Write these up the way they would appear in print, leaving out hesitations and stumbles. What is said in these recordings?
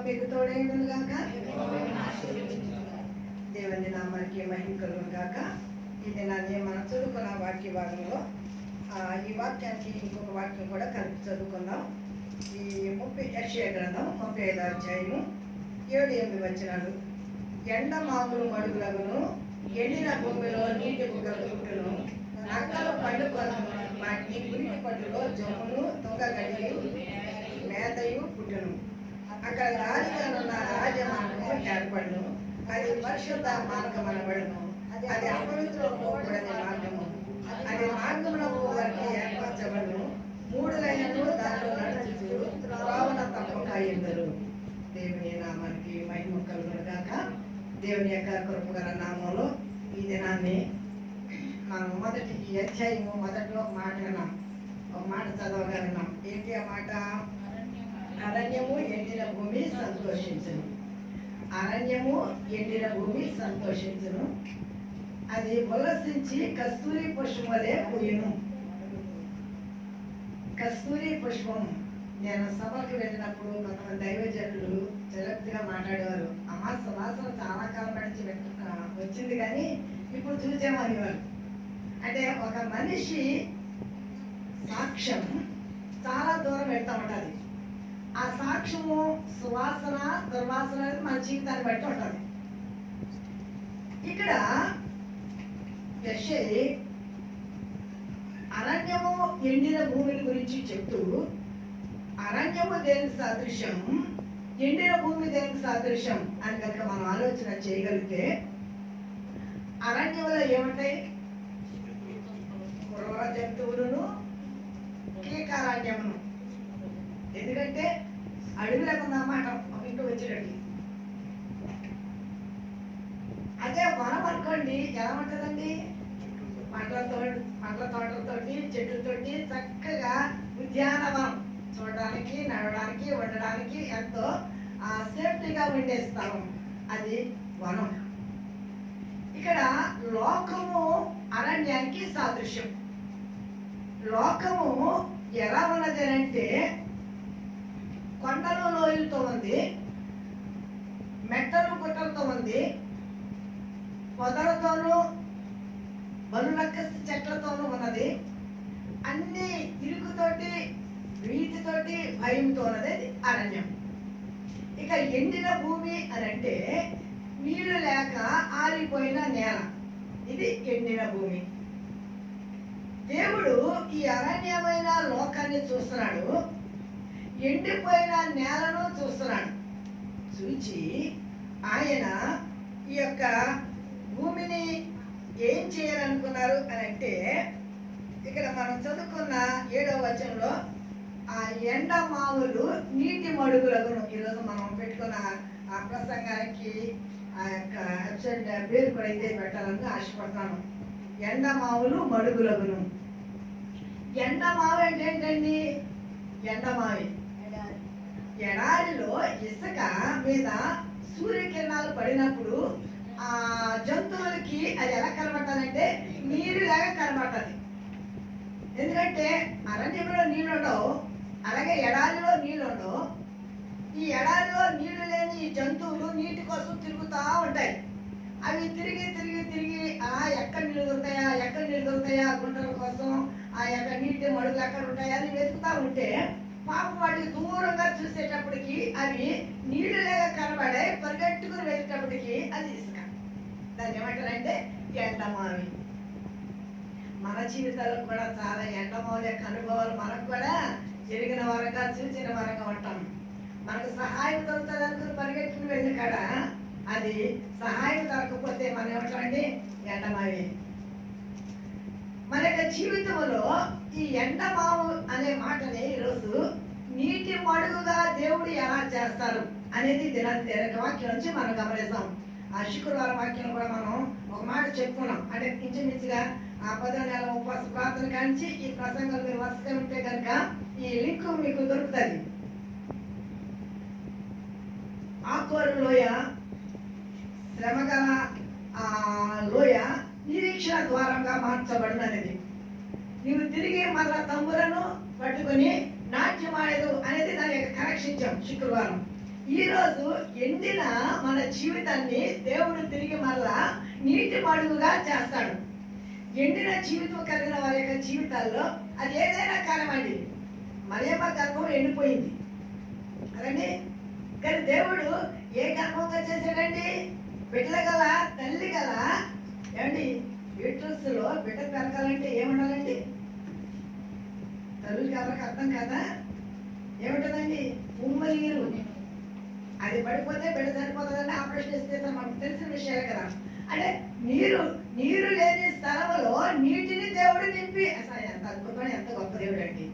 మీకు తోడైండును గాక. దేవుని నామానికి మహిమ కలుగును గాక. ఈ దినాన్ని మనం చదువుకున్న వాక్య భాగంలో ఈ వాక్యానికి ఇంకొక వాక్యం కూడా కలిపి చదువుకుందాం. ఈ యెషయా గ్రంథం 35వ అధ్యాయము 7-8 వచనాలు. ఎండ మామూలు మడుగులగును, ఎండిన భూమిలో నీటి బుగ్గలు పుట్టును, నక్కలు పండుకొను వాటిని గురికి పట్టులో జమ్మును తొంగగడియు మేతయు పుట్టును. అక్కడ రాజుగానున్న రాజమార్గము ఏర్పడును, అది పరిశుద్ధ మార్గం అనబడును. అది అపవిత్రులకు పోకూడని మార్గము, అది మార్గమున పోవారికి ఏర్పరచబడును. 3 లైన్లు దాంట్లో నడుచుచు త్రోవన తప్పక ఎందరు. దేవుని నామానికి మహిమ కలుగును గాక. దేవుని యొక్క కృపగల నామంలో ఈ దినాన్ని మనం మొదటి ఈ అధ్యాయము మొదట్లో మాట విన్నాం. ఒక మాట చదవగలిగినాం. ఏంటి ఆ మాట? అరణ్యము ఎండిన భూమి సంతోషించును. అరణ్యము ఎండిన భూమి సంతోషించును, అది ఉల్లసించి కస్తూరి పుష్పం వలె పూయును. కస్తూరి పుష్పం. నేను సభలకు వెళ్ళినప్పుడు కొంతమంది దైవజనులు చలక్తిగా మాట్లాడేవారు. అమ్మ సువాసన చాలా కాలం నుంచి వచ్చింది కానీ ఇప్పుడు చూసామనేవారు. అంటే ఒక మనిషి సాక్ష్యం చాలా దూరం వెళ్తూ ఉంటుంది. ఆ సాక్ష్యము సువాసన దుర్వాసన అనేది మన జీవితాన్ని బట్టి ఉంటుంది. ఇక్కడ యెషయా అరణ్యము ఎండిన భూమిని గురించి చెప్తూ, అరణ్యము దేనికి సాదృశ్యం, ఎండిన భూమి దేనికి సాదృశ్యం అని కనుక మనం ఆలోచన చేయగలిగితే, అరణ్యంలో ఏముంటాయి? క్రూర జంతువులను, కీకారణ్యమును. ఎందుకంటే అడవిలోకి ఉందన్నమాట ఒక ఇంట్లో వచ్చేటట్టు. అదే వనం అనుకోండి, ఎలా ఉంటుందండి? పండ్ల తోటలతోటి చెట్లతోటి చక్కగా ఉద్యానవనం, చూడడానికి నడవడానికి ఉండడానికి ఎంతో సేఫ్టీగా ఉండే స్థలం, అది వనం. ఇక్కడ లోకము అరణ్యానికి సాదృశ్యం. లోకము ఎలా ఉన్నది అంటే కొండలు లోయలతో ఉంది, మెట్టలు గుట్టలతో ఉంది, పొదలతోనూ బలులక్కసి చెట్లతోనూ ఉన్నది. అన్ని ఇరుకుతోటి వీటితోటి భయంతో ఉన్నది అరణ్యం. ఇక ఎండిన భూమి అని అంటే నీళ్లు లేక ఆరిపోయిన నేల, ఇది ఎండిన భూమి. దేవుడు ఈ అరణ్యమైన లోకాన్ని చూస్తున్నాడు, ఎండిపోయిన నేలను చూస్తున్నాడు. చూచి ఆయన ఈ యొక్క భూమిని ఏం చేయాలనుకున్నారు అని అంటే, ఇక్కడ మనం చదువుకున్న 7వ వచనంలో ఆ ఎండ మావులు నీటి మడుగులగును. ఈరోజు మనం పెట్టుకున్న ఆ ప్రసంగానికి ఆ యొక్క వెబ్సైట్ పేరు కూడా ఇదే పెట్టాలని ఆశపడుతున్నాను. ఎండ మావులు మడుగులగును. ఎండ మావి అంటే ఏంటండి? ఎండమావి ఎడారిలో ఇసుక మీద సూర్యకిరణాలు పడినప్పుడు ఆ జంతువులకి అది ఎలా కనబడతానంటే నీరులాగా కనబడుతుంది. ఎందుకంటే అరణ్యంలో నీళ్ళు ఉండవు, అలాగే ఎడారిలో నీళ్ళు ఉండవు. ఈ ఎడారిలో నీళ్లు లేని ఈ జంతువులు నీటి కోసం తిరుగుతూ ఉంటాయి. అవి తిరిగి తిరిగి తిరిగి ఎక్కడ నీళ్ళు దొరుకుతాయా గుంటల కోసం, ఆ యొక్క నీటి మడుగులు ఎక్కడ ఉంటాయా అని వెతుకుతూ ఉంటే పాపం వాటికి దూరంగా చూసేటప్పటికి అవి నీళ్లు లేక కనబడే, పరిగెట్టుకుని వెళ్ళేటప్పటికి అది ఇసుక. దాన్ని ఏమంటారంటే ఎండమావి. మన జీవితాల్లో కూడా చాలా ఎండమావుల యొక్క అనుభవాలు మనకు కూడా జరిగిన వరంగా చూసిన వరంగా ఉంటాం. మనకు సహాయం దొరుకుతుంది అనుకుని పరిగెట్టుకుని వెళ్ళి కాడ అది సహాయం దొరకకపోతే మనం ఏమంటామండి? ఎండమావి. మన యొక్క జీవితంలో ఈ ఎండమావు అనే మాటని ఈరోజు నీటి మడుగుగా దేవుడు ఎలా చేస్తారు అనేది వాక్యం నుంచి మనం గమనిస్తాం. ఆ శుక్రవారం వాక్యం కూడా మనం ఒక మాట చెప్పుకున్నాం. అంటే ఇంచుమించుగా ఆ 10వ నెల ఉపవాస ప్రార్థన కాంచి ఈ ప్రసంగాలు మీరు వరుసగా ఉంటే కనుక ఈ లింక్ మీకు దొరుకుతుంది. ఆకోరు లోయ, శ్రమగల లోయ నిరీక్షణ ద్వారంగా మార్చబడినది. నీవు తిరిగి మళ్ళా తమ్ములను పట్టుకొని నాట్యమాడేదు అనేది దాని యొక్క కనెక్షన్ ఇచ్చాం శుక్రవారం. ఈరోజు ఎండిన మన జీవితాన్ని దేవుడు తిరిగి మరలా నీటి మడుగుగా చేస్తాడు. ఎండిన జీవితం కలిగిన వారి యొక్క జీవితాల్లో అది ఏదైనా కానివ్వండి. మరియమ్మ గర్భం ఎండిపోయింది కదండి, కానీ దేవుడు ఏ గర్భంగా చేశాడండి? బిడ్డల గల తల్లి గల ఏమండి యూట్రస్ లో బిడ్డ పెరగాలంటే ఏముండాలండి? తల్లికి ఎవరికి అర్థం కదా, ఏముంటుందండి? ఉమ్మనీరు. అది పడిపోతే బిడ్డ చనిపోతుందని ఆపరేషన్ చేస్తే మనకు తెలిసిన విషయాలే కదా. అంటే నీరు లేని స్థలంలో నీటిని దేవుడు నింపి, అసలు ఎంత అద్భుతమైన ఎంత గొప్ప దేవుడు అండి.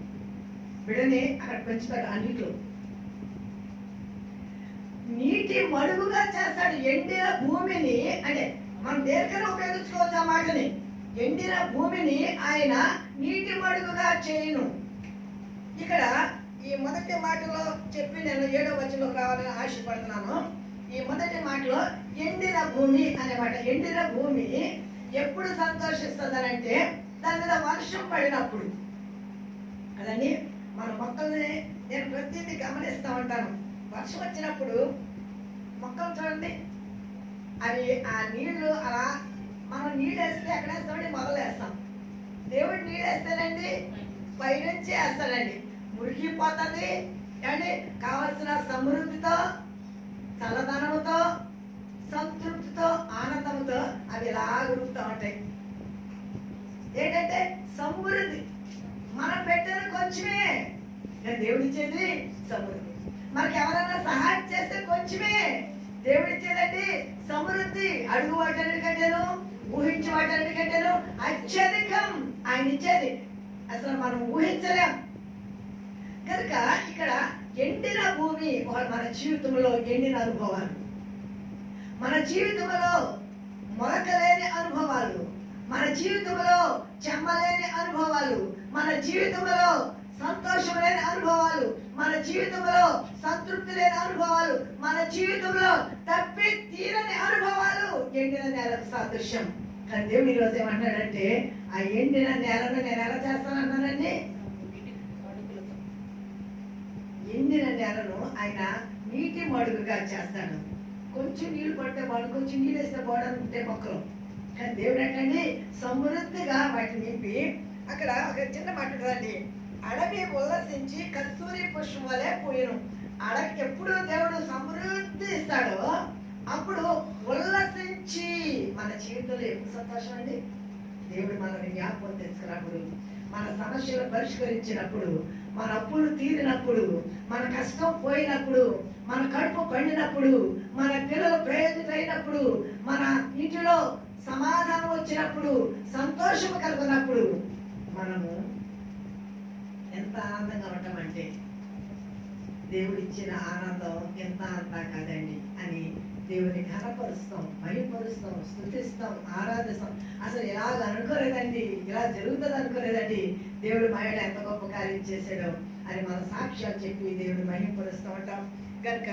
బిడ్డని అక్కడ పెంచుతాడు, అన్నిట్లో నీటి మడుగుగా చేస్తాడు. ఎండిన భూమిని, అంటే మనం దేనికైనా ఉపయోగించుకోవచ్చు ఆ మాటని. ఎండిన భూమిని ఆయన నీటి మడుగుగా చేయను. ఇక్కడ ఈ మొదటి మాటలో చెప్పి నేను 7వ వచనంలోకి రావాలని ఆశపడుతున్నాను. ఈ మొదటి మాటలో ఎండిన భూమి అనే మాట. ఎండిన భూమి ఎప్పుడు సంతోషిస్తుందనంటే దాని మీద వర్షం పడినప్పుడు కదండి. మన మొక్కల్ని నేను ప్రతిదీ గమనిస్తూ ఉంటాను. వర్షం వచ్చినప్పుడు మొక్కలు చూడండి, అవి ఆ నీళ్లు అలా మనం నీళ్ళు వేస్తే ఎక్కడ వేస్తామండి? మొదలు వేస్తాం. దేవుడు నీళ్ళు వేస్తానండి పైనుంచి వేస్తాడండి, మురిగిపోతుంది. ఏమండి కావలసిన సమృద్ధితో, చల్లదనముతో, సంతృప్తితో, ఆనందంతో అవి ఇలా ఉరుకుతూ ఉంటాయి. ఏంటంటే సమృద్ధి. మనం పెట్టేది కొంచెమే, దేవుడు ఇచ్చేది సమృద్ధి. మనకి ఎవరైనా సహాయం చేస్తే కొంచెమే, దేవుడు ఇచ్చేదండి సమృద్ధి. అడుగు వాటన్నిటికంటేను, ఊహించే వాటన్నిటికంటేను అత్యధికం ఆయన ఇచ్చేది. అసలు మనం ఊహించలేం. కనుక ఇక్కడ ఎండిన భూమి మన జీవితంలో ఎండిన అనుభవాలు, మన జీవితంలో మొలకలేని అనుభవాలు, మన జీవితంలో చెమ్మలేని అనుభవాలు, మన జీవితంలో సంతోషం లేని అనుభవాలు, మన జీవితంలో సంతృప్తి లేని అనుభవాలు, మన జీవితంలో తప్పి తీరని అనుభవాలు ఎండిన నేలకు సాదృశ్యం. కానీ దేవుడు ఈరోజు ఏమంటాడంటే ఆ ఎండిన నేలను నేను ఎలా చేస్తానన్నానండి? ఎండిన నేలను ఆయన నీటి మడుగుగా చేస్తాడు. కొంచెం నీళ్లు పడితే బాడు, కొంచెం నీళ్ళు వేస్తే బాడనుకుంటే మొక్కలు. కానీ దేవుడు ఏంటండి సమృద్ధిగా వాటిని నింపి, అక్కడ ఒక చిన్న మాట ఉంటుందండి, అడవి ఉల్లసించి కస్తూరి పుష్పం వలె పూయను. అడవికి ఎప్పుడు దేవుడు సమృద్ధి ఇస్తాడో అప్పుడు ఉల్లసించి, మన జీవితంలో ఎప్పుడు సంతోషం అండి? దేవుడు మనల్ని జ్ఞాపకం తెచ్చుకున్నప్పుడు, మన సమస్యలు పరిష్కరించినప్పుడు, మన అప్పులు తీరినప్పుడు, మన కష్టం పోయినప్పుడు, మన కడుపు పండినప్పుడు, మన పిల్లలు ప్రయోజనమైనప్పుడు, మన ఇంటిలో సమాధానం వచ్చినప్పుడు, సంతోషం కలుగునప్పుడు మనము ఎంత ఆనందంగా ఉంటామంటే దేవుడు ఇచ్చిన ఆనందం ఎంత అంతా కాదండి అని దేవుని ఘనపరుస్తాం, మహిమపరుస్తాం, స్తుతిస్తాం, ఆరాధిస్తాం. అసలు ఇలాగ అనుకోలేదండి, ఇలా జరుగుతుంది అనుకోలేదండి, దేవుడు మహిళ ఎంత గొప్ప కార్యం చేశాడో అని మన సాక్ష్యాలు చెప్పి దేవుడు మహిమపరుస్తూ ఉంటాం. కనుక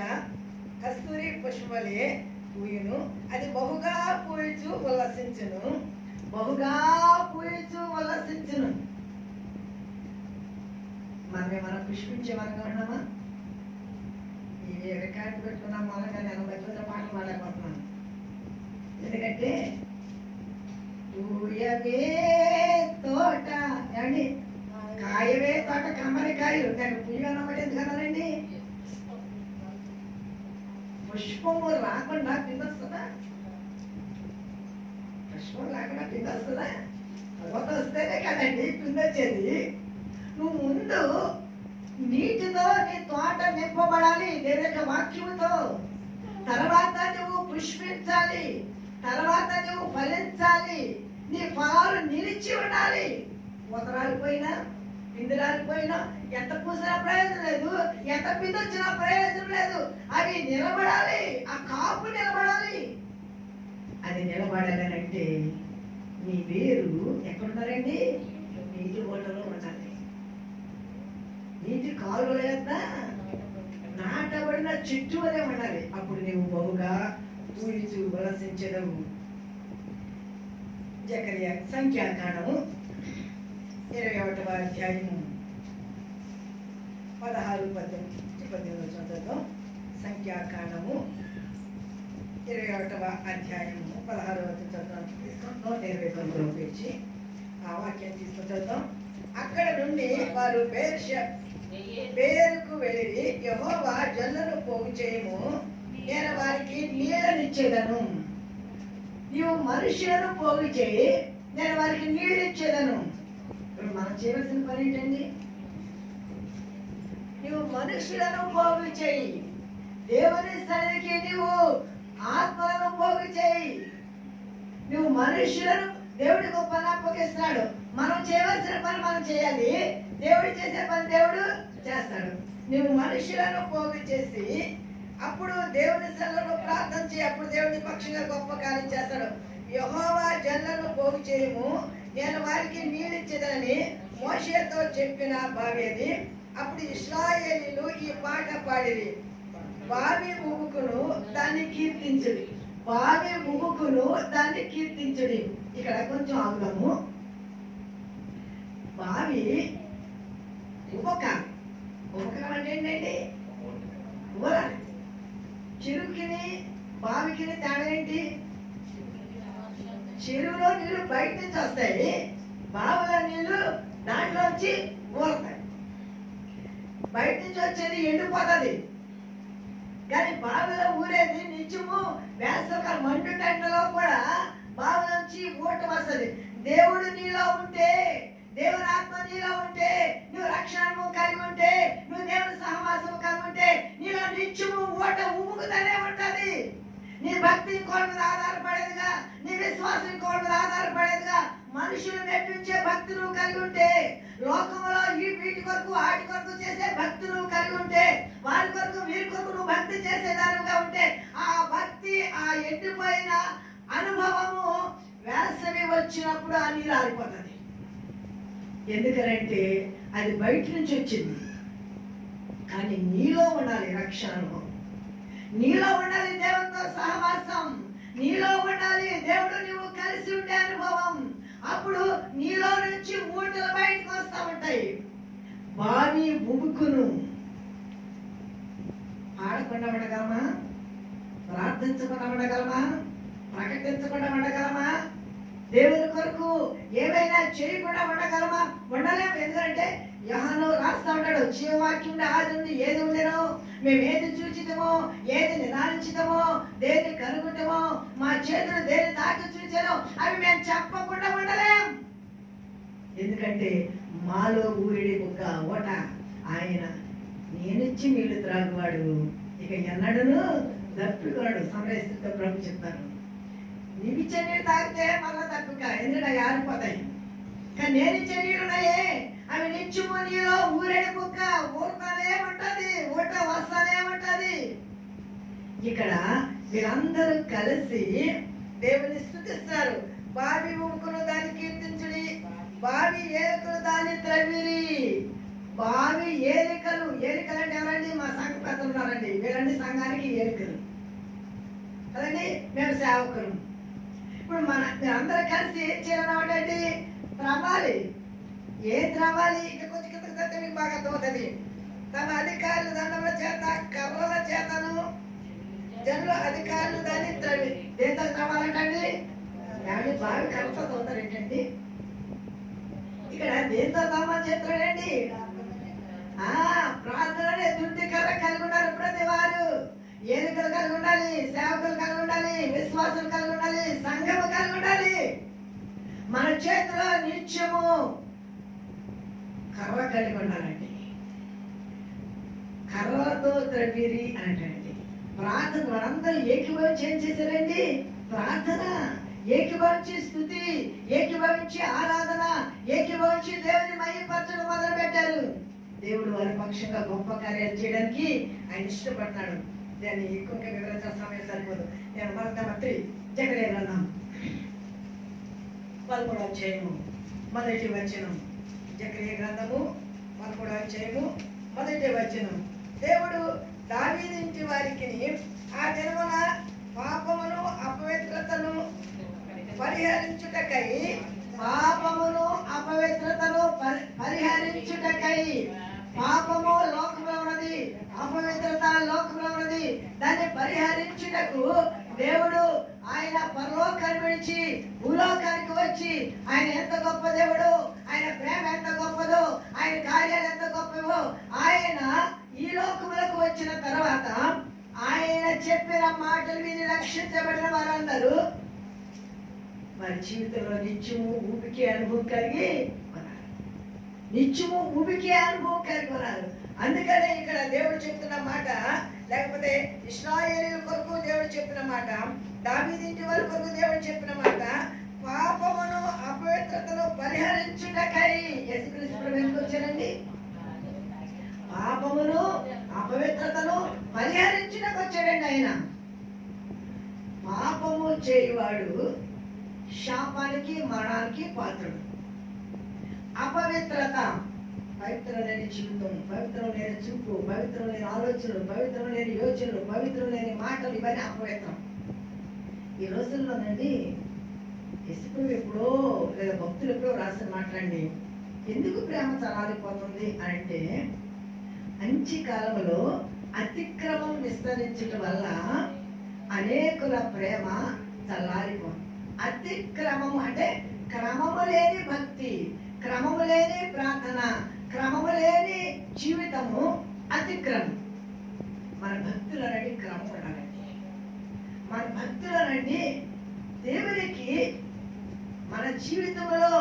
కస్తూరి పుష్పలే పూయును, అది బహుగా పూయిచు ఉల్లసించును, బహుగా పూయిచు ఉల్లసించును. మనం పుష్పించే వరంగా ఉన్నామా? ఈ రికార్డు పెట్టుకున్నాం మూలంగా నేను మధ్యలో పాటలు పాడలేకపోతున్నాను. ఎందుకంటే పూయవే తోట అండి, కాయవే తోట కమ్మరికాయలు, నేను పుయ్యనమాట ఎందుకన్నానండి? పుష్పము రాకుండా పిందొస్తుందా? పుష్పం రాకుండా పిందొస్తుందా? తర్వాత వస్తేనే కదండి పిందొచ్చేది. నువ్వు ముందు నీటితో నీ తోట నింపబడాలి దేవుని యొక్క వాక్యముతో. తర్వాత నువ్వు పుష్పించాలి, తర్వాత నువ్వు ఫలించాలి, నీ ఫలాలు నిలిచి ఉండాలి. ఉతరాలిపోయినా పిందురాలిపోయినా ఎంత పూసినా ప్రయోజనం లేదు, ఎంత పిండి వచ్చినా ప్రయోజనం లేదు. అవి నిలబడాలి, ఆ కాపు నిలబడాలి. అది నిలబడాలంటే నీ వేరు ఎక్కడున్నారండి? నీటి ఓటలో ఉండాలి. నీటి కాలువల యొక్క నాటబడిన చెట్టు అనే ఉండాలి. అప్పుడు నీవు బహుగా పూయిచు ఉల్లసించెదవు. జకర్యా సంఖ్యాకాండము 21వ అధ్యాయము 16-18 చదువుతాం. సంఖ్య సంఖ్యాకాండము 21వ అధ్యాయము 16వ చదువుతాం. 129వ పేజీ ఆ వాక్యం తీసుకొని చదువుతాం. అక్కడ నుండి వారు బేరుకు వెళ్ళి, యెహోవా జనులను పోగు చేయము, నేను వారికి నీళ్ళనిచ్చేదను. నీవు మనుషులను పోగు చేయి, నేను వారికి నీళ్ళు ఇచ్చేదను. ఇప్పుడు మనం చేయవలసిన పని ఏంటండి? నువ్వు మనుషులను పోగు చేయి, దేవుని సన్నిధికి నీవు ఆత్మలను పోగు చేయి. నువ్వు మనుషులను, దేవుడికి ఒక పని అప్పగిస్తున్నాడు, మనం చేయవలసిన పని మనం చేయాలి, దేవుడు చేసే పని దేవుడు చేస్తాడు. నువ్వు మనుషులను పోగు చేసి అప్పుడు దేవుని సన్నిధిలో ప్రార్థన చేయి, అప్పుడు దేవుని పక్షంగా గొప్ప కార్యం చేస్తాడు. యెహోవా జనులను పోగు చేయము, నేను వారికి నీళ్ళిచ్చేదని మోషేతో చెప్పిన బావి అది. అప్పుడు ఇశ్రాయేలీలు ఈ పాట పాడిరి, బావి ఉబుకును దాన్ని కీర్తించుడి, బావి ఉబుకును దాన్ని కీర్తించుడి. ఇక్కడ కొంచెం ఆగుదాము. బావి ఉపకం అంటే ఏంటండి? చెరువుకిని బావికి తేడా ఏంటి? చెరువులో నీళ్లు బయట నుంచి వస్తాయి, బావిలో నీళ్లు దాంట్లోంచి ఊరతాయి. బయట నుంచి వచ్చేది ఎండిపోతుంది, కానీ బావిలో ఊరేది నిత్యము వేసవకాలం మండు టెండలో కూడా బావిలోంచి ఊట వస్తుంది. దేవుడు నీలో ఉంటే, దేవుని ఆత్మ నీలో ఉంటే, నువ్వు రక్షణ కలిగి ఉంటే, నువ్వు దేవుని సహవాసము కలిగి ఉంటే, నీలో నిత్యము ఊట ఉమ్ముకుతూనే ఉంటది. నీ భక్తి ఇంకోటి మీద ఆధారపడేదిగా, నీ విశ్వాసం ఇంకోటి మీద ఆధారపడేదిగా, మనుషులు మెప్పించే భక్తి నువ్వు కలిగి ఉంటే, లోకంలో ఈ వీటి కొరకు వాటి కొరకు చేసే భక్తి నువ్వు కలిగి ఉంటే, వారి కొరకు వీరి కొరకు నువ్వు భక్తి చేసేదానిగా ఉంటే, ఆ భక్తి, ఆ ఎండిపోయిన అనుభవము వేసవి వచ్చినప్పుడు ఆ నీరు ఆరిపోతుంది. ఎందుకంటే అది బయట నుంచి వచ్చింది, కానీ నీలో ఉండాలి రక్షణ అనుభవం, నీలో ఉండాలి దేవునితో సహవాసం, నీలో ఉండాలి దేవుడు నువ్వు కలిసి ఉండే అనుభవం. అప్పుడు నీలో నుంచి ఊటలు బయటకు వస్తూ ఉంటాయి. బావి ఉబుకును. పాడకుండా ఉండగలమా? ప్రార్థించకుండా ఉండగలమా? ప్రకటించకుండా ఉండగలమా? దేవుని కొరకు ఏమైనా చేయకుండా ఉండగలమా? ఉండలేము. ఎందుకంటే యోహాను రాస్తా ఉంటాడు, జీవవాక్యం ఆది నుండి ఏది ఉండేనో, మేము ఏది చూచితమో, ఏది నిదానించితమో, దేన్ని కనుగొంటామో, మా చేతులు దేని తాకి చూచానో అవి మేము చెప్పకుండా ఉండలేం. ఎందుకంటే మాలో ఊరిడి ఒక ఓట ఆయన, నేనిచ్చి నీళ్లు త్రాగువాడు ఇక ఎన్నడను దప్పికోడు. సమరస్తుతో ప్రభు చెప్తాను, నీవిచ్చే నీళ్ళు తాగితే మళ్ళా తప్పిక, ఎందుకంటే అవి ఆరిపోతాయి. కానీ నేనిచ్చే నీళ్ళు ఉన్నాయే, అవి నిత్యము నీలో ఊరేడి బుక్క ఊరుతానే ఉంటది, ఊట వస్తానే ఉంటది. ఇక్కడ మీరందరూ కలిసి దేవుని స్తుతిస్తారు. బావి ఉబుకును దాన్ని కీర్తించుడి, బావి ఏలికలు దాన్ని త్రవ్విరి. బావి ఏలికలు, ఏలికలు అంటే ఎవరండి? మా సంఘ పెద్దలు ఉన్నారండి, వీళ్ళండి సంఘానికి ఏలికలు కదండి, మేము సేవకులు. ఇప్పుడు మీరందరూ కలిసి ఏం చేయాలన్నమాటండి? త్రవ్వాలి. ఏం త్రవ్వాలి? ఇక కొంచెం కింద సత్యం మీకు బాగా అర్థమవుతుంది. తమ అధికారులు దండముల చేత, కర్రల చేతను జనులు అధికారులు దాన్ని త్రవ్వి. దేంతో త్రవ్వాలంటండి? కానీ బావి కర్రతో తవ్వుతారు ఏంటండి? ఇక్కడ దేంతో తవ్వమని చెప్తాడండి? ప్రార్థననే దుడ్డి కర్ర కలిగి ఉండాలి ప్రతి వారు. ఏలికలు కలిగి ఉండాలి, సేవకులు కలిగి ఉండాలి, విశ్వాసులు కలిగి ఉండాలి, సంఘము కలిగి ఉండాలి. మన చేతిలో నిత్యము కర్ర కలిగి ఉండాలండి. కర్రతో త్రవ్విరి అంటండి. ప్రార్థన మనందరూ ఏకీభవించి ఏం చేశారండి? ప్రార్థన, ఏకీభవించి స్తుతి, ఏకీభవించి ఆరాధన, ఏకీభవించి దేవుని మహిమపరచడం మొదలు పెట్టారు. దేవుడు వారి పక్షంగా గొప్ప కార్యాలు చేయడానికి ఆయన ఇష్టపడతాడు. దాన్ని ఎక్కువ వివరించిన సమయం సరిపోదు. నేను మరొక 3 జకర్యా గ్రంథం 11వ అధ్యాయము 1వ వచనం. జకర్యా గ్రంథము 11వ అధ్యాయము 1వ వచనం. దేవుడు దావీదు ఇంటి వారికి ఆ దినమున పాపమును అపవిత్రతను పరిహరించుటకై, పాపమును అపవిత్రతను పరిహరించుటకై, పాపము లోకంలో ఉన్నది, అపవిత్రత లోకంలో ఉన్నది, దాన్ని పరిహరించుటకు దేవుడు ఆయన పరలోకాన్ని విడిచి భూలోకానికి వచ్చి ఆయన ఎంత గొప్ప దేవుడు, ఆయన ప్రేమ ఎంత గొప్పదో, ఆయన కార్యాలు ఎంత గొప్పవో, ఆయన ఈ లోకములకు వచ్చిన తర్వాత ఆయన చెప్పిన మాటలు విని రక్షించబడిన వారందరూ వారి జీవితంలో నిత్యము ఊపికే అనుభవం కలిగి ఉన్నారు. నిత్యము ఊపికే అనుభవం కలిగి ఉన్నారు. అందుకనే ఇక్కడ దేవుడు చెప్తున్న మాట, లేకపోతే ఇశ్రాయేలీయుల కొరకు దేవుడు చెప్పిన మాట, దావీదు ఇంటి వారి కొరకు దేవుడు చెప్పిన మాట, పాపమును అపవిత్రతను పరిహరించుటకై యేసుక్రీస్తు ప్రభువు ఎందుకు వచ్చారండి? పాపమును అపవిత్రతను పరిహరించుటకు వచ్చాడండి ఆయన. పాపము చేయువాడు శాపానికి మరణానికి పాత్రుడు. అపవిత్రత పవిత్రం లేని జీవితం, పవిత్రం లేని చూపు, పవిత్రం లేని ఆలోచనలు, పవిత్రం లేని యోచనలు, పవిత్రం లేని మాటలు, ఇవన్నీ అపవిత్రం. ఈ రోజుల్లోనండి యేసుప్రభువు ఎప్పుడో లేదా భక్తులు ఎప్పుడో రాసిన మాట్లాడండి, ఎందుకు ప్రేమ చలారిపోతుంది అంటే మంచి కాలంలో అతిక్రమం విస్తరించడం వల్ల అనేకుల ప్రేమ చల్లారిపోతుంది. అతిక్రమం అంటే క్రమము లేని భక్తి, క్రమము లేని ప్రార్థన, క్రమము లేని జీవితము అతిక్రమం. మన భక్తులనండి క్రమం ఉండాలండి. మన భక్తులనండి దేవునికి మన జీవితంలో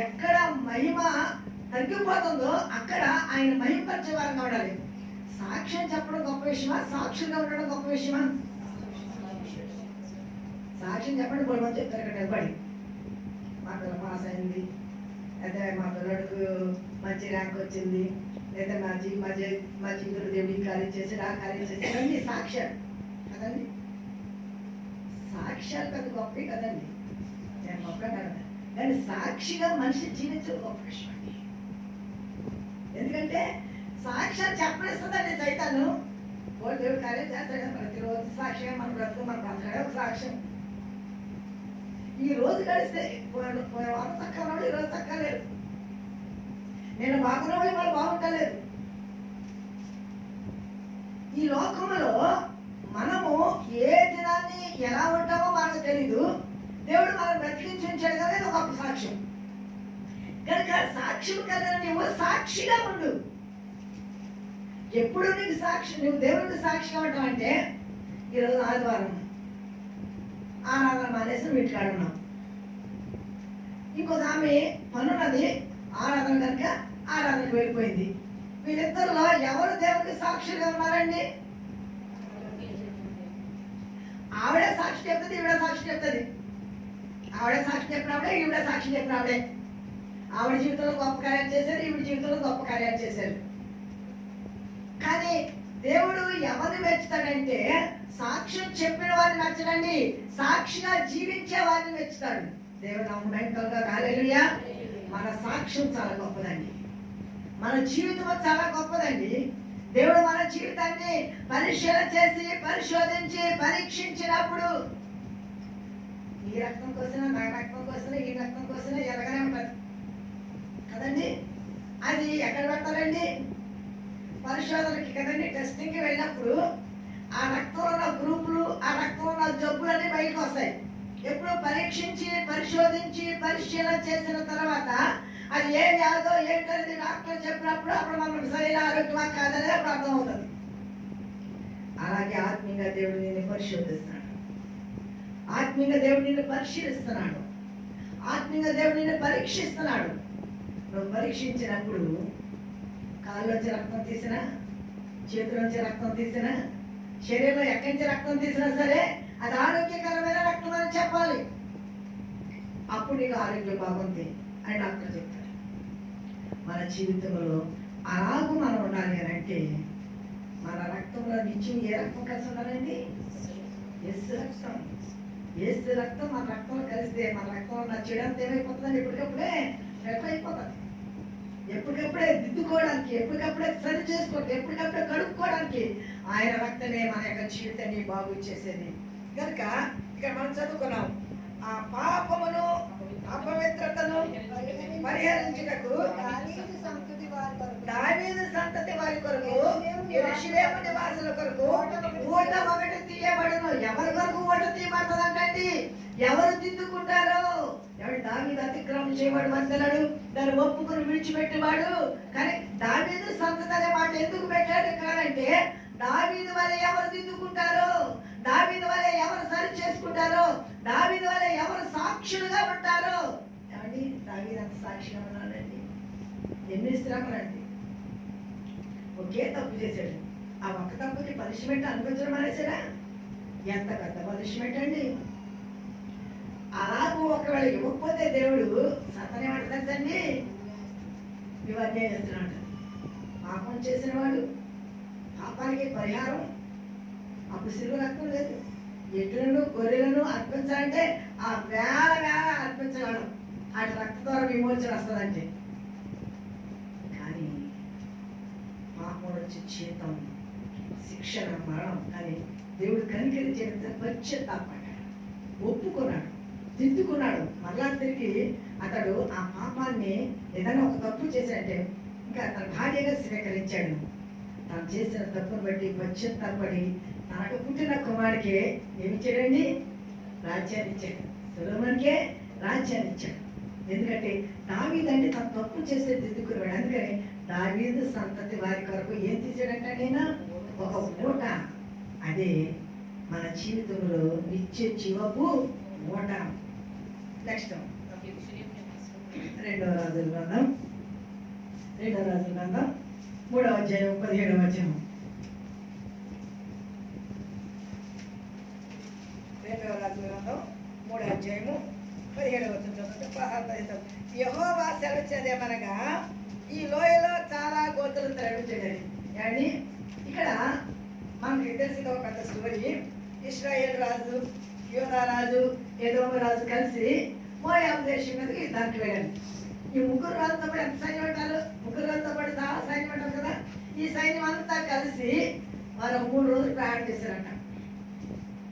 ఎక్కడ మహిమ తగ్గిపోతుందో అక్కడ ఆయన మహిమపరిచే వారంగా ఉండాలి. సాక్ష్యం చెప్పడం గొప్ప విషయమా, సాక్షులుగా ఉండడం గొప్ప విషయమా? సాక్ష్యం చెప్పండి, కొన్ని మంది చెప్తారు ఇక్కడ నిలబడి, మా పిల్ల పాస్ అయింది, లేదా మా పిల్లడికి మంచి ర్యాంక్ వచ్చింది, లేదా మా జీవితంలో దేవుడికి కార్యం చేసాడు, ఆ కార్యం చేసాడు, అన్నీ సాక్ష్యాలు కదండి. సాక్ష్యాలు పెద్ద గొప్పవి కదండి, నేను గొప్ప కదా, కానీ సాక్షిగా మనిషి జీవించడం గొప్ప విషయం అండి. ఎందుకంటే సాక్ష్యాలు చెప్పనిస్తుందండి సైతాను. ఓ దేవుడు కార్యం చేస్తాడు కదా, ప్రతిరోజు సాక్ష్యం, మన బ్రతుకు మన బ్రతకడే ఒక సాక్ష్యం. ఈ రోజు గడిస్తే పోయిన వారం చక్కగా, ఈరోజు చక్కలేదు. నేను బాగున్న వాళ్ళు వాళ్ళు బాగుంటలేదు. ఈ లోకంలో మనము ఏ దినాన్ని ఎలా ఉంటామో మనకు తెలీదు. దేవుడు మనం బ్రతికించి ఉంచాడు కదా, ఇది ఒక సాక్ష్యం. కనుక సాక్ష్యం కదా, నువ్వు సాక్షిగా ఉండు. ఎప్పుడు నీకు సాక్షి, నువ్వు దేవుడికి సాక్షిగా ఉంటావు అంటే, ఈరోజు ఆదివారం ఆరాధన మానేసి ఇంటికాడ ఉన్నాం, ఇంకొక ఆమె పనున్నది ఆరాధన కనుక ఆరాధనకు వెళ్ళిపోయింది. వీళ్ళిద్దరిలో ఎవరు దేవుడికి సాక్షిగా ఉన్నారండి? ఆవిడే సాక్షి చెప్తుంది, ఈవిడ సాక్షి చెప్తుంది. ఆవిడే సాక్షి చెప్పినప్పుడే, ఈవిడ సాక్షి చెప్పినప్పుడే. ఆవిడ జీవితంలో గొప్ప కార్యాలు చేశారు, ఈవిడ జీవితంలో గొప్ప కార్యాలు చేశారు. కానీ దేవుడు ఎవరిని మెచ్చుతాడంటే సాక్ష్యం చెప్పిన వారిని మెచ్చడండి, సాక్షిగా జీవించే వారిని మెచ్చుతాడు దేవుడు. నమ్మకంగా హల్లెలూయా. మన సాక్ష్యం చాలా గొప్పదండి, మన జీవితం చాలా గొప్పదండి. దేవుడు మన జీవితాన్ని పరిశీలన చేసి పరిశోధించి పరీక్షించినప్పుడు ఈ రక్తం కోసినా, నా రక్తం కోసినా, ఈ రక్తం కోసినా ఎలాగనే ఉంటుంది కదండి. అది ఎక్కడ పెడతారండి? పరిశోధనకి కదండి, టెస్టింగ్కి వెళ్ళినప్పుడు ఆ రక్తంలో ఉన్న గ్రూపులు, ఆ రక్తంలో ఉన్న జబ్బులన్నీ బయటకు వస్తాయి. ఎప్పుడు పరీక్షించి పరిశోధించి పరిశీలన చేసిన తర్వాత అది ఏ వ్యాధో ఏంటనేది డాక్టర్ చెప్పినప్పుడు అప్పుడు మనం సరైన ఆరోగ్యమా కాదనేది అప్పుడు అర్థమవుతుంది. అలాగే ఆత్మీయంగా దేవుడు నిన్ను పరిశోధిస్తున్నాడు, ఆత్మీయంగా దేవుడు నిన్ను పరిశీలిస్తున్నాడు, ఆత్మీయంగా దేవుడు నిన్ను పరీక్షిస్తున్నాడు. నువ్వు పరీక్షించినప్పుడు కాళ్ళలోంచి రక్తం తీసినా, చేతిలోంచి రక్తం తీసినా, శరీరంలో ఎక్కడి నుంచి రక్తం తీసినా సరే అది ఆరోగ్యకరమైన రక్తం అని చెప్పాలి. అప్పుడు నీకు ఆరోగ్యం బాగుంది అని డాక్టర్ చెప్తారు. మన జీవితంలో అలాగూ మనం ఉండాలి అని అంటే మన రక్తంలో నిత్యం ఏ రక్తం కలిసి ఉండాలండి? యేసు రక్తం. యేసు రక్తం మన రక్తంలో కలిస్తే మన రక్తంలో నా చెడంతా ఏమైపోతుందండి? ఎప్పటికప్పుడే ఎట్లా అయిపోతుంది. ఎప్పటికప్పుడే దిద్దుకోవడానికి, ఎప్పటికప్పుడే సరి చేసుకోవడానికి, ఎప్పటికప్పుడే కడుక్కోవడానికి ఆయన రక్తమే మన యొక్క జీవితాన్ని బాగు చేసేది. కనుక ఇక్కడ మనం చదువుకున్నాం, ఆ పాపమును అపవిత్రతను పరిహరించుటకు దావీదు సంతతి వారి కొరకు, యెరూషలేము నివాసుల కొరకు, 100వ ఎవరు దిద్దుకుంటారో? ఎవడు దావీదు అతిక్రమం చేయవాడు వర్తలాడు, దాన్ని ఒప్పుకుని విడిచిపెట్టేవాడు. కానీ దావీదు సంతతి అనే మాట ఎందుకు పెట్టాడు కానంటే, దావీదు వల్ల ఎవరు దిద్దుకుంటారో, దావీదు వల్ల ఎవరు సరి చేసుకుంటారో, దావీదు వల్ల ఎవరు సాక్షులుగా ఉంటారో. ఏమండి, దావీదు అంత సాక్షిగా ఉన్నాడండి. ఎన్ని శ్రమలండి. ఒకే తప్పు చేశాడు, ఆ ఒక్క తప్పుకి పనిష్మెంట్ అనిపించడం అనేసాడా? ఎంత పెద్ద పనిష్మెంట్ అండి. అలాగూ ఒకవేళ ఇవ్వకపోతే దేవుడు సతనేమంటుందండి, ఇవన్నీ చేస్తున్నాడు. పాపం చేసిన వాడు పాపానికి పరిహారం అప్పుడు సిలువ రక్తం లేదు. ఎడ్లను గొర్రెలను అర్పించాలంటే ఆ వేల అర్పించగలం, అటు రక్త ద్వారా విమోచన వస్తుందంటే. కానీ పాపం వచ్చి జీతం శిక్షణ మరణం. కానీ దేవుడు కనికరించేది పశ్చాత్తాపడ్డాడు, ఒప్పుకున్నాడు, దిద్దుకున్నాడు. మరలా తిరిగి అతడు ఆ పాపాన్ని ఏదైనా ఒక తప్పు చేశాడంటే ఇంకా తన భార్యగా స్వీకరించాడు. తాను చేసిన తప్పును బట్టి పశ్చాత్తాపడి తనకు పుట్టిన కుమారుడికి ఏమిచ్చాడండి? రాజ్యాన్ని ఇచ్చాడు. సొలొమోనుకే రాజ్యాన్ని ఇచ్చాడు. ఎందుకంటే దావీదు అంటే తన తప్పు చేస్తే దిద్దుకున్నాడు. అందుకని దావీదు సంతతి వారి కొరకు ఏం తీసాడంటే, నేను ఒక మూట. అదే మన జీవితంలో నిత్య జీవపు మూట. నెక్స్ట్ రెండవ రాజుల గ్రంథం 3వ అధ్యాయం 17వ వచనం. 2వ రాజుల గ్రంథం 3వ అధ్యాయము 17వ వచనం. యెహోవా సెలవిచ్చేదేమనగా, ఈ లోయలో చాలా గోత్రులు తరలించండి. కానీ ఇక్కడ మనకి తెలిసిన ఒక పెద్ద స్టోరీ. ఇశ్రాయేల్ రాజు, యోధా రాజు, ఎదోము రాజు కలిసి మోయాబు దేశం మీదకి యుద్ధానికి వెళ్ళారు. ఈ ముగ్గురు రాజుతో పాటు ఎంత సైన్యం అంటారు? ముగ్గురు రాజుతో పాటు చాలా సైన్యం అంటారు కదా. ఈ సైన్యం అంతా కలిసి వారు 3 రోజులు ప్రయాణం చేశారంట.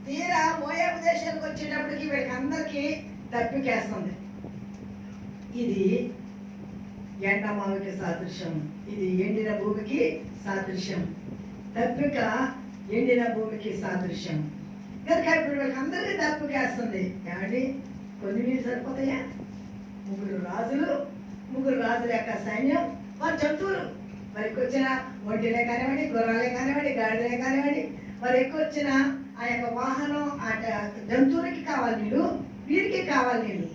తీరా మోయాబు దేశానికి వచ్చేటప్పటికి వీళ్ళకి అందరికీ దప్పికేస్తుంది. ఇది ఎండమావికి సాదృశ్యం, ఇది ఎండిన భూమికి సాదృశ్యం. దప్పిక ఎండిన భూమికి సాదృశ్యం కనుక ఇప్పుడు వీళ్ళకి అందరికీ దప్పికేస్తుంది. ఏమండి, కొన్ని నీళ్ళు సరిపోతాయా? ముగ్గురు రాజుల యొక్క సైన్యం, వారి జంతువులు, మరి ఎక్కువ వచ్చిన ఒంటిలే కానివ్వండి, గుర్రాలే కానివ్వండి, గాడిదలే కానివ్వండి, మరి ఎక్కువ వచ్చిన ఆ యొక్క వాహనం, ఆ జంతువులకి కావాలి నీళ్ళు, వీరికి కావాలి నీళ్ళు.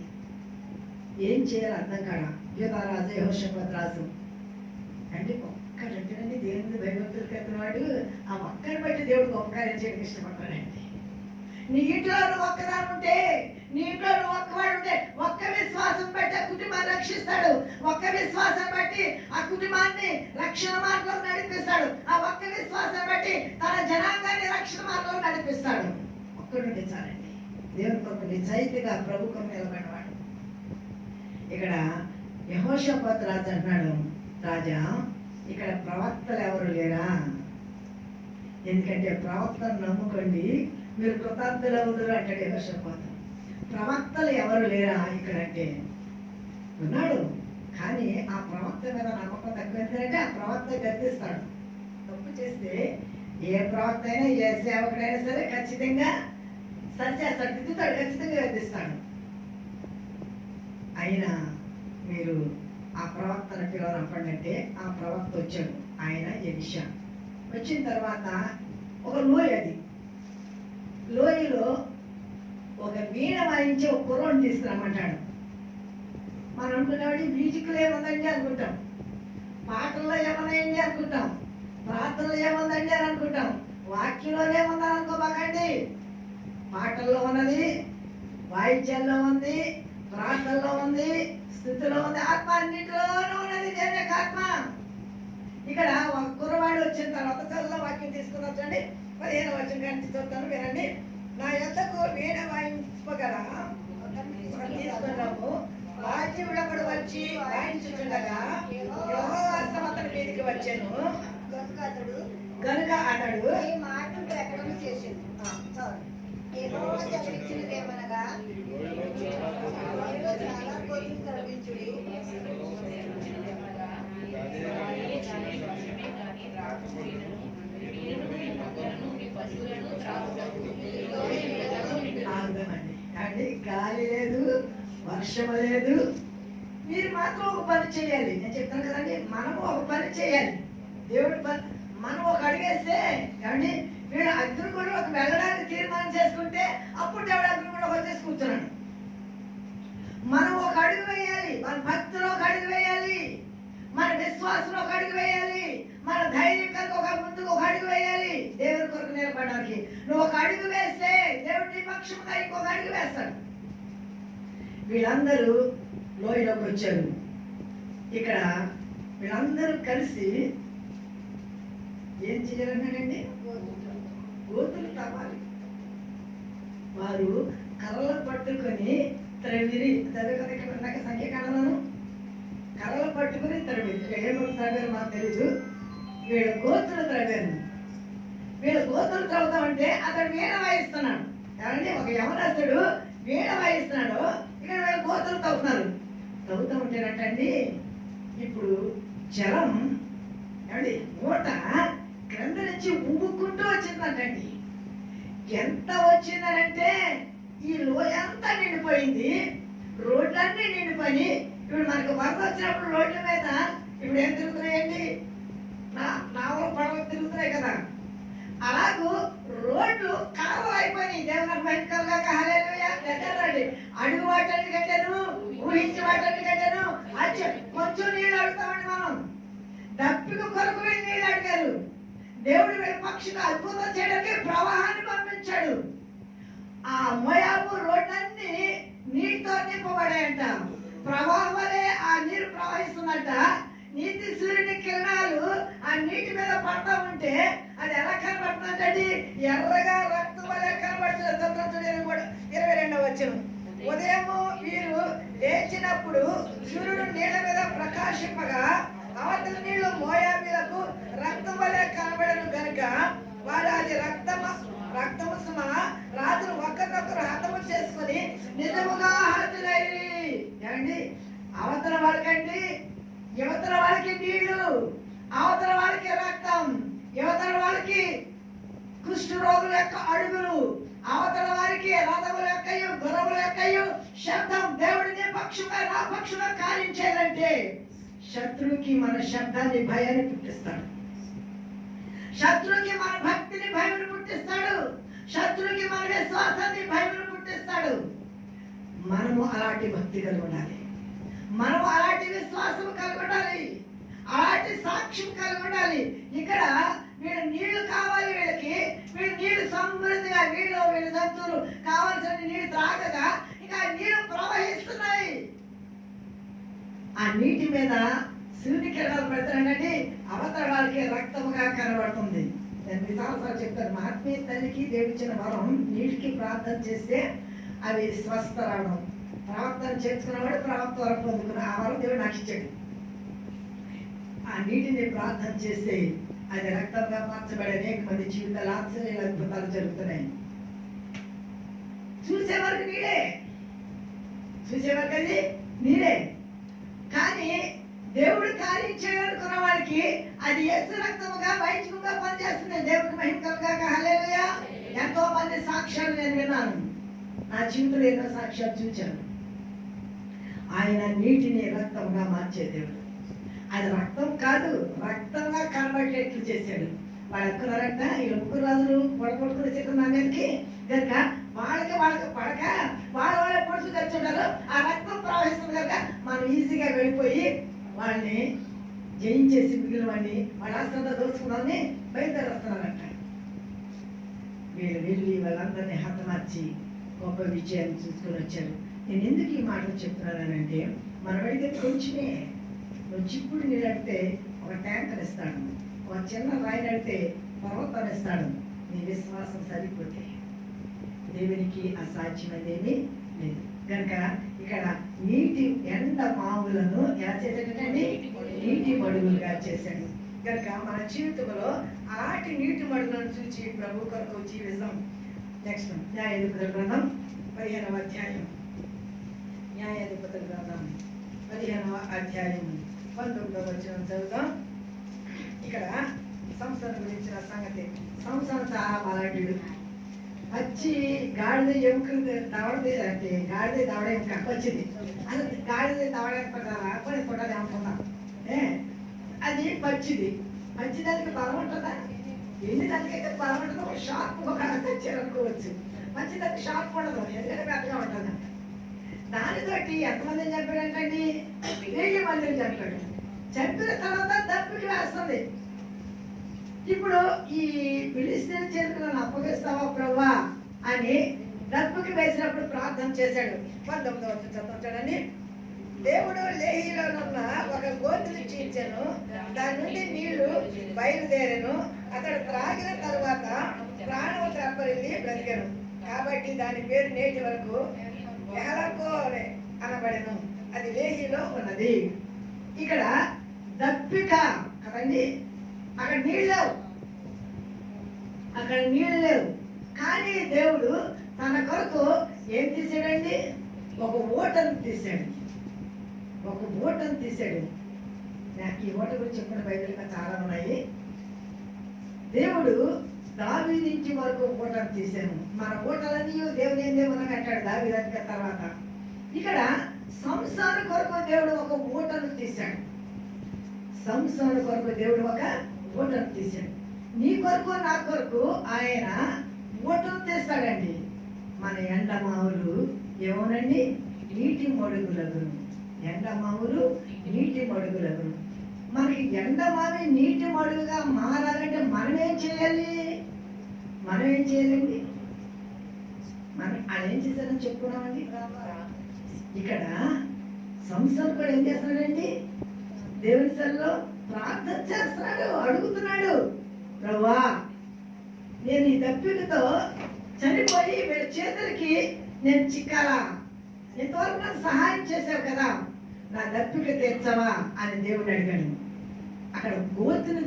ఏం చేయాలి అర్థం కాడ. యోధారాజు, యెహోషాపాతు రాజు అంటే ఒక్కడంటేనండి దేవుని భయభక్తులు కలిగిన వాడు ఆ ఒక్కని బట్టి దేవుడికి ఉపకారం చేయడానికి ఇష్టపడతాడండి. నీ ఇంట్లో నువ్వు ఒక్కదాని ఉంటే, నీ ఇంట్లో నువ్వు ఒక్కవాడు ఉంటే, ఒక్క విశ్వాసం బట్టి ఆ కుటుంబాన్ని రక్షిస్తాడు. ఒక్క విశ్వాసం బట్టి ఆ కుటుంబాన్ని రక్షణ మార్గంలో నడిపిస్తాడు. ఆ ఒక్క విశ్వాసం బట్టి తన జనాంగాన్ని రక్షణ మార్గంలో నడిపిస్తాడు. ఒక్కడుంటే చాలండి. దేవుని కొరకు నిజాయితీగా ప్రభుత్వం నిలబడినవాడు. ఇక్కడ యెహోషాపాతు రాజు అన్నాడు, రాజా ఇక్కడ ప్రవక్తలు ఎవరు లేరా? ఎందుకంటే ప్రవక్తను నమ్ముకోండి, మీరు కృతార్థులు అవుతారు అంటాడు యెహోషాపాతు. ప్రవక్తలు ఎవరు లేరా ఇక్కడ అంటే? ఉన్నాడు, కానీ ఆ ప్రవక్త మీద నమ్మకం తక్కువైందంటే ఆ ప్రవక్త గర్తిస్తాడు. తప్పు చేస్తే ఏ ప్రవక్త అయినా, ఏ సేవకుడైనా సరే ఖచ్చితంగా సరిచేస్తాడు, దిద్దుతాడు, ఖచ్చితంగా గర్తిస్తాడు. అయినా మీరు ఆ ప్రవక్తను పిలవనప్పటికంటే ఆ ప్రవక్త వచ్చాడు. ఆయన ఎలీషా. వచ్చిన తర్వాత ఒక లోయ, అది లోయలో ఒక వీణ వాయించి ఒక కుర్రోని తీసుకురమ్మంటాడు. మనం అనుకునేవాడి మ్యూజిక్లో ఏముందండి అనుకుంటాం, పాటల్లో ఏమున్నాయండి అనుకుంటాం, ప్రార్థనలో ఏముందండి అని అనుకుంటాం, వాక్యంలో ఏముందని అనుకోబాకండి. పాటల్లో ఉన్నది, వాయిద్యాల్లో ఉంది, ప్రార్థనలో ఉంది, స్థితిలో ఉంది, ఆత్మ అన్నింటిలోనూ ఉన్నది దేవుని యొక్క ఆత్మ. ఇక్కడ ఒక కుర్రవాడు వచ్చిన తర్వాత చదువులో వాక్యం తీసుకుని వచ్చండి. 15వ వచనం కంటే చూస్తాను, వినండి. నా యొద్దకు వీణ వాయింపగల తీసుకున్నాము. వాద్యుడు ఒకడు వచ్చి వాయించుచుండగా యెహోవా హస్తం అతని మీదికి వచ్చాను. కనుక అతడు ఈ మాటను ప్రకటన చేసింది. యెహోవా సెలవిచ్చినదేమనగా, చాలా కోతులు తరలించుడి, ఆగుదామండి. అంటే గాలి లేదు, వర్షం లేదు. మీరు మాత్రం ఒక పని చేయాలి. నేను చెప్తాను కదండి, మనము ఒక పని చేయాలి. దేవుడి పని మనం ఒక అడిగేస్తే ఏమండి, వీడు అగ్నిగుండంలోకి వెళ్ళడానికి తీర్మానం చేసుకుంటే అప్పుడు దేవుడు అగ్నిగుండంలోకి వచ్చేసి కూర్చున్నాడు. మనం ఒక అడుగు వేయాలి, మన భక్తిలో ఒక అడుగు వేయాలి, మన విశ్వాసంలో ఒక అడుగు వేయాలి, మన ధైర్యం కనుక ఒక ముందుకు ఒక అడుగు వేయాలి. దేవుడి కొరకు నిలబడడానికి నువ్వు ఒక అడుగు వేస్తే దేవుడు నీ పక్షంగా ఇంకొక అడుగు వేస్తాడు. వీళ్ళందరూ లోయలోకి వచ్చారు. ఇక్కడ వీళ్ళందరూ కలిసి ఏం చేయాలన్నాడండి? గోతులు తవ్వాలి. వారు కర్రలు పట్టుకొని త్రవిరి చదివే కదా, ఇక్కడ నాకు సంఖ్యాకాండలను కర్రలు పట్టుకుని త్రవిరి. ఏమో త్రవ్వారు మాకు తెలీదు. వీళ్ళ గోతులు త్రవ్వారు. వీళ్ళ గోతులు త్రవ్వుతామంటే అతడు వీణ వాయిస్తున్నాడు. ఏమంటే ఒక యవనస్తుడు వీణ వాయిస్తున్నాడు, ఇక్కడ వీళ్ళ గోతులు తవ్వుతున్నారు. తవ్వుతూ ఉంటేనటండి ఇప్పుడు జలం ఏమండి మూట క్రింద నుంచి ఉబ్బుకుంటూ వచ్చిందంటండి. ఎంత వచ్చిందనంటే ఈ లోయ అంతా నిండిపోయింది, రోడ్లన్నీ నిండిపోయి. ఇప్పుడు మనకు వరద వచ్చినప్పుడు రోడ్ల మీద ఇప్పుడు ఏం తిరుగుతున్నాయండి? నావలు పడవలు తిరుగుతున్నాయి కదా, అలాగూ రోడ్లు కాలువలు అయిపోయినాయి. దేవునికి భయంకరంగా హల్లెలూయా కట్టారండి. అడుగు వాటన్ని కట్టారు, ఊహించి వాటన్ని కట్టారు. కొంచెం నీళ్ళు అడుగుతామండి మనం, దప్పిక కొరకు వెళ్ళి నీళ్ళు అడిగారు. దేవుడు వీళ్ళ పక్షిగా అద్భుతం చేయడానికి ప్రవాహాన్ని పంపించాడు. ఆ మోయాబు రోడ్లన్నీ నీటితో నింపబడాయంట. ప్రవాహం వలె ఆ నీరు ప్రవహిస్తుందంట. నీతి సూర్యుని కిరణాలు ఆ నీటి మీద పడతా ఉంటే అది ఎలా కనబడుతుందంటే ఎర్రగా రక్తం వలె కనబడుతుంది. 22వ వచనం, ఉదయము వీరు లేచినప్పుడు సూర్యుడు నీళ్ల మీద ప్రకాశింపగా అవతల నీళ్లు మోయాబీలకు రక్తం వలె కనబడను గనుక వారు అది రక్తము సుమ రాజును ఒక్కరినొక్కరు హతము చేసుకుని నిజముగా హతులైరి. ఏమండి, అవతల వాళ్ళకండి, యువతల వాళ్ళకి నీళ్లు, అవతల వాళ్ళకి రక్తం, యువతల వాళ్ళకి కుష్ఠ రోగుల యొక్క అడుగులు, అవతల వారికి రథముల యొక్కయు గుర్రముల యొక్కయు శబ్దం. దేవుడిని పక్షుగా నా పక్షుగా కార్యం చేయాలంటే శత్రువుకి మన శబ్దాన్ని భయాన్ని పుట్టిస్తాడు, శత్రువుకి మన భక్తిని భయం పుట్టిస్తాడు, శత్రువుకి మన విశ్వాసాన్ని భయం పుట్టిస్తాడు. మనము అలాంటి భక్తి కలిగి ఉండాలి, మనము అలాంటి విశ్వాసం కలిగి ఉండాలి, అలాంటి సాక్ష్యం కలిగి ఉండాలి. ఇక్కడ వీళ్ళు నీళ్లు కావాలి, వీళ్ళు నీళ్లు సమృద్ధిగా వీళ్ళ జంతువులు కావాల్సిన నీళ్లు త్రాగగా ఇంకా నీళ్లు ప్రవహిస్తున్నాయి. ఆ నీటి మీద సూర్యుని కిరణాలు పెడతానండి, అవతల వాళ్ళకి రక్తముగా కనబడుతుంది. నేను చాలాసార్లు చెప్తాను, మా ఆత్మీయ తల్లికి దేవుడిచ్చిన వరం నీటికి ప్రార్థన చేస్తే అవి స్వస్థ రావడం, ప్రవర్తన చేసుకున్నవాడు ప్రవర్తన వరకు పొందుకున్న ఆ వరం దేవుడు నాకు ఇచ్చాడు. ఆ నీటిని ప్రార్థన చేస్తే అది రక్తంగా మార్చబడి అనేక మంది జీవితాలు ఆశ్చర్య అద్భుతాలు జరుగుతున్నాయి. చూసేవారికి నీడే, చూసేవారికి అది నీడే. కానీ దేవుడు కార్యం చేయాలనుకున్న వాడికి అది యేసు రక్తముగా వైద్యంగా పనిచేస్తుంది. దేవుడికి మహిమ కలుగాక హల్లెలూయా. ఎంతో మంది సాక్ష్యాలు నేను విన్నాను, నా జీవితంలో ఎన్నో సాక్ష్యాలు చూచాను. ఆయన నీటిని రక్తంగా మార్చే దేవుడు. అది రక్తం కాదు, రక్తంగా కనబడేట్లు చేశాడు. వాళ్ళు అనుకున్నారంట వీళ్ళు ముగ్గురు రాజులు పొడగొట్టుకుని వచ్చారు నా మీదకి కనుక వాళ్ళకి పడక వాళ్ళే పొడుచు తెచ్చుంటారు. ఆ రక్తం ప్రవహిస్తుంది కనుక మనం ఈజీగా వెళ్ళిపోయి వాళ్ళని జయించేసి మిగిలిన వాడిని వాళ్ళ ఆస్తంతా దోచుకున్నామని బయలుదేరుస్తున్నారంట. వీళ్ళు వెళ్ళి వాళ్ళందరినీ హతమార్చి గొప్ప విజయాన్ని చూసుకొని వచ్చారు. నేను ఎందుకు ఈ మాటలు చెప్తున్నానంటే, మనం అడిగితే కొంచెమే, నువ్వు చిప్పుడు నీళ్ళు అడిగితే ఒక ట్యాంకర్ ఇస్తాడు, ఒక చిన్న రాయిని అడిగితే పర్వతాన్ని ఇస్తాడు. నీ విశ్వాసం సరిపోతే దేవునికి అసాధ్యమైనదేమీ లేదు. కనుక ఇక్కడ నీటి ఎండ మావులను ఎలా చేశాడంటే నీటి మడుగులుగా చేశాడు. కనుక మన జీవితంలో అలాంటి నీటి మడుగులను చూసి ప్రభు కొరకు జీవిస్తాం. నెక్స్ట్ న్యాయాధిపతుల గ్రంథం 15వ అధ్యాయం, న్యాయాధిపతుల గ్రంథం 15వ అధ్యాయం 19వ వచనం చదువుతాం. ఇక్కడ సంస్థను గురించిన సంగతి. సంస్థను చాలా బలాఢ్యుడు, పచ్చి గాడిద ఎముకలు దవడ అంటే గాడిద దవడ ఎముక పచ్చిది. అది గాడిద దవడ ఎముకుంటారా కొన్ని పుట్టది అనుకుందాం. అది పచ్చిది. పచ్చిదానికి బలం ఉంటుందా? ఎన్ని దానికైతే బలం ఉంటుందో షార్ప్ ఒక తెచ్చారనుకోవచ్చు. పచ్చిదానికి షార్ప్ ఉండదు, ఎందుకంటే పెద్దగా ఉంటుంది. దానితోటి ఎంతమందిని చంపాడంటండి? 1000 మందిని చంపాడు. చంపిన తర్వాత దప్పికి వేస్తుంది. ఇప్పుడు ఈ ఫిలిష్తీయుల చేతులను అప్పగిస్తావా ప్రభువా అని దప్పుకి వేసినప్పుడు ప్రార్థన చేశాడు. 19వ వచనం చదువుతాడని, దేవుడు లేహీలోనున్న ఒక గోతిని చీల్చెను, దాని నుండి నీళ్లు బయలుదేరెను. అతడు త్రాగిన తరువాత ప్రాణము తెప్పరిల్లి బ్రతికెను. కాబట్టి దాని పేరు నేటి వరకు ఎహలకో అనబడెను. అది లేహీలో ఉన్నది. ఇక్కడ దప్పిక కదండి, అక్కడ నీళ్ళు లేవు. కానీ దేవుడు తన కొరకు ఏం తీసాడండి? ఒక ఓటను తీశాడు. నాకు ఈ ఓట గురించి చెప్పిన బైబిల్గా చాలా ఉన్నాయి. దేవుడు దావీదు ఇంటి వరకు ఓటను తీశాను. మన ఓటలన్నీ దేవుని ఏందేమన్నా కట్టాడు దావీదు తర్వాత. ఇక్కడ సంసార కొరకు దేవుడు ఒక ఓటను తీశాడు. నీ కొరకు నా కొరకు ఆయన ఓటను తీస్తాడండి. మన ఎండమావులు ఏమోనండి? నీటి మడుగులగును. మనకి ఎండమావి నీటి మడుగుగా మారాలంటే మనం ఏం చేయాలండి? మనం ఆయన ఏం చేశారని చెప్పుకున్నామండి. ఇక్కడ సంసారం కూడా ఏం చేస్తున్నాడండి? దేవుని సన్నిధిలో ప్రార్థన చేస్తున్నాడు, అడుగుతున్నాడు, ప్రభువా నేను ఈ దప్పికతో చనిపోయి వీళ్ళ చేతులకి నేను చిక్కాలా? ఇంతవరకు నాకు సహాయం చేసావు కదా, నా దప్పిక తీర్చవా అని దేవుడు అడిగాడు. అక్కడ గోతుని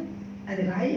అది రాయి